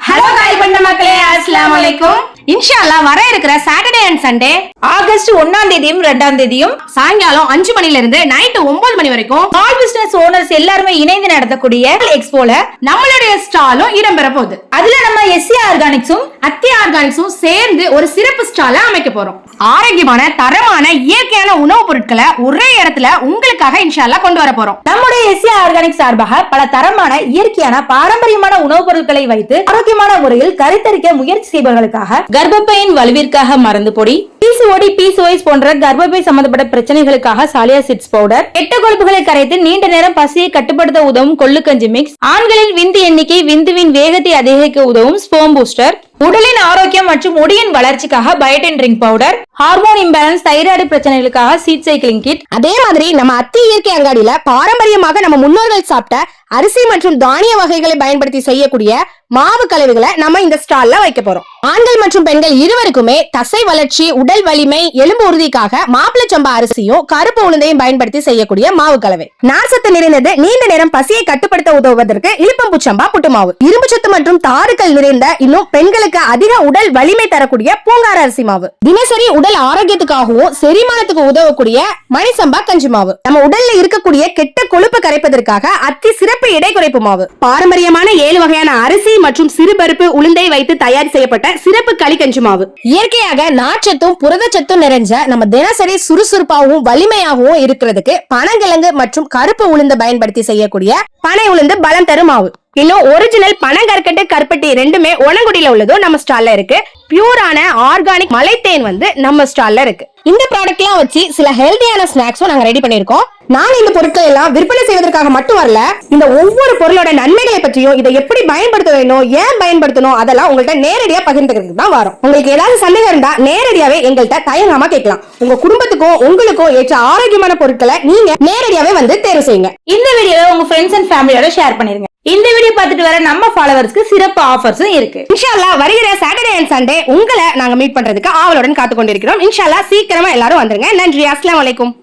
Hello காய் பண்ண மக்களே, அஸ்ஸலாமு அலைக்கும். இன்ஷா அல்லாஹ் வர இருக்கிற சாட்டர்டே அண்ட் சண்டே ஆகஸ்ட் 1ஆம் தேதியும் 2ஆம் தேதியும் சாயங்காலம் 5 மணில இருந்து நைட் 9 மணி வரைக்கும் ஸ்மால் பிசினஸ் ஓனர்ஸ் எல்லாருமே இணைந்து நடத்தக்கூடிய எக்ஸ்போல நம்மளுடைய ஸ்டாலும் இடம்பெற போகுது. அதுல நம்ம எஸ்சி ஆர்கானிக்ஸும் அத்தி ஆர்கானிக்ஸும் சேர்ந்து ஒரு சிறப்பு ஸ்டால அமைக்க போறோம். ஆரோக்கியமான தரமான இயற்கையான உணவுப் பொருட்களை ஒரே இடத்துல உங்களுக்காக இன்ஷா அல்லாஹ் கொண்டு வர போறோம். நம்முடைய எஸ்சி ஆர்கானிக் சார்பாக பல தரமான இயற்கையான பாரம்பரியமான உணவுப் பொருட்களை வைத்து ஆரோக்கியமான முறையில் கருத்தரிக்க முயற்சி செய்பவர்களுக்காக கர்ப்பப்பையின் வலுவிற்காக மருந்து பொடி, பிசிஓடி, பிசிஓஎஸ் போன்ற கர்ப்பப்பை சம்பந்தப்பட்ட பிரச்சனைகளுக்காக சாலியா சிட்ஸ் பவுடர், கெட்ட கொழுப்புகளை கரைத்து நீண்ட நேரம் பசியை கட்டுப்படுத்த உதவும் கொள்ளுக்கஞ்சி மிக்ஸ், ஆண்களின் விந்து எண்ணிக்கை விந்துவின் வேகத்தை அதிகரிக்க உதவும் ஸ்பெர்ம் பூஸ்டர், உடலின் ஆரோக்கியம் மற்றும் முடியின் வளர்ச்சிக்காக biotin drink powder, hormone imbalance thyroid பிரச்சனைகளுக்காக சீட் சைக்கிளிங் கிட். அதே மாதிரி நம்ம அத்தி இயற்கை அங்காடியில பாரம்பரியமாக நம்ம முன்னோர்கள் சாப்பிட்ட அரிசி மற்றும் தானிய வகைகளை பயன்படுத்தி செய்யக்கூடிய மாவு கலவைகளை நம்ம இந்த ஸ்டால்ல வைக்க போறோம். ஆண்கள் மற்றும் பெண்கள் இருவருக்குமே தசை வளர்ச்சி, உடல் வலிமை, எலும்பு உறுதிக்காக மாப்பிள சம்பா அரிசியும் கருப்பு உளுந்தையும் பயன்படுத்தி செய்யக்கூடிய மாவு கலவை. நார்சத்து நிறைந்தது, நீண்ட நேரம் பசியை கட்டுப்படுத்த உதவுவதற்கு இழுப்பம்பூ சம்பா புட்டு மாவு. இரும்பு சத்து மற்றும் தாதுக்கள் நிறைந்த இன்னும் பெண்களுக்கு அதிக உடல் வலிமை தரக்கூடிய பூங்கார அரிசி மாவு. தினசரி உடல் ஆரோக்கியத்துக்காகவும் செரிமானத்துக்கு உதவக்கூடிய மணிசம்பா கஞ்சி மாவு. நம்ம உடல்ல இருக்கக்கூடிய கெட்ட கொழுப்பு கரைப்பதற்காக அத்தி சிறப்பு எடை குறைப்பு மாவு. பாரம்பரியமான 7 வகையான அரிசி மற்றும் சிறுபருப்பு உளுந்தை வைத்து தயார் செய்யப்பட்ட சிறப்பு களி கஞ்சி மாவு. இயற்கையாக நார்ச்சத்தும் புரதச்சத்தும் நிறைஞ்ச நம்ம தினசரி சுறுசுறுப்பாகவும் வலிமையாகவும் இருக்கிறதுக்கு பனங்கிழங்கு மற்றும் கருப்பு உளுந்து பயன்படுத்தி செய்யக்கூடிய பனை உளுந்து பலம் தரும் மாவு. இன்னும் ஒரிஜினல் பனங்கற்கண்டு கருப்பட்டி ரெண்டுமே உணங்குடியில உள்ளதும் நம்ம ஸ்டால்ல இருக்கு. பியூரான ஆர்கானிக் மலைத்தேன் நம்ம ஸ்டால்ல இருக்கு. இந்த ப்ராடக்ட் எல்லாம் வச்சு சில ஹெல்தியான ஸ்நாக்ஸும் நாங்க ரெடி பண்ணிருக்கோம். நாங்க இந்த பொருட்கள் எல்லாம் விற்பனை செய்வதற்காக மட்டும் வரல, இந்த ஒவ்வொரு பொருளோட நன்மைகளை பற்றியும் இதை எப்படி பயன்படுத்த வேணும், ஏன் பயன்படுத்தணும், அதெல்லாம் உங்கள்ட்ட நேரடியா பகிர்ந்துக்கிறதுக்கு தான் வரோம். உங்களுக்கு ஏதாவது சந்தேகம் இருந்தா நேரடியாவே எங்கள்கிட்ட தயங்காம கேட்கலாம். உங்க குடும்பத்துக்கும் உங்களுக்கும் ஏற்ற ஆரோக்கியமான பொருட்களை நீங்க நேரடியாவே வந்து தேர்வு செய்யுங்க. இந்த வீடியோவை உங்க ஃப்ரெண்ட்ஸ் அண்ட் ஃபேமிலியோட ஷேர் பண்ணிருங்க. இந்த வீடியோ பார்த்துட்டு வர நம்ம ஃபாலோவர்ஸ்க்கு சிறப்பு ஆஃபர்ஸும் இருக்கு. இன்ஷா அல்லாஹ் வருகிற சாட்டர்டே அண்ட் சண்டே உங்களை நாங்க மீட் பண்றதுக்கு ஆவலுடன் காத்து கொண்டிருக்கிறோம். இன்ஷா அல்லாஹ் சீக்கிரமா எல்லாரும் வந்துருங்க. நன்றி. அஸ்ஸலாமு அலைக்கும்.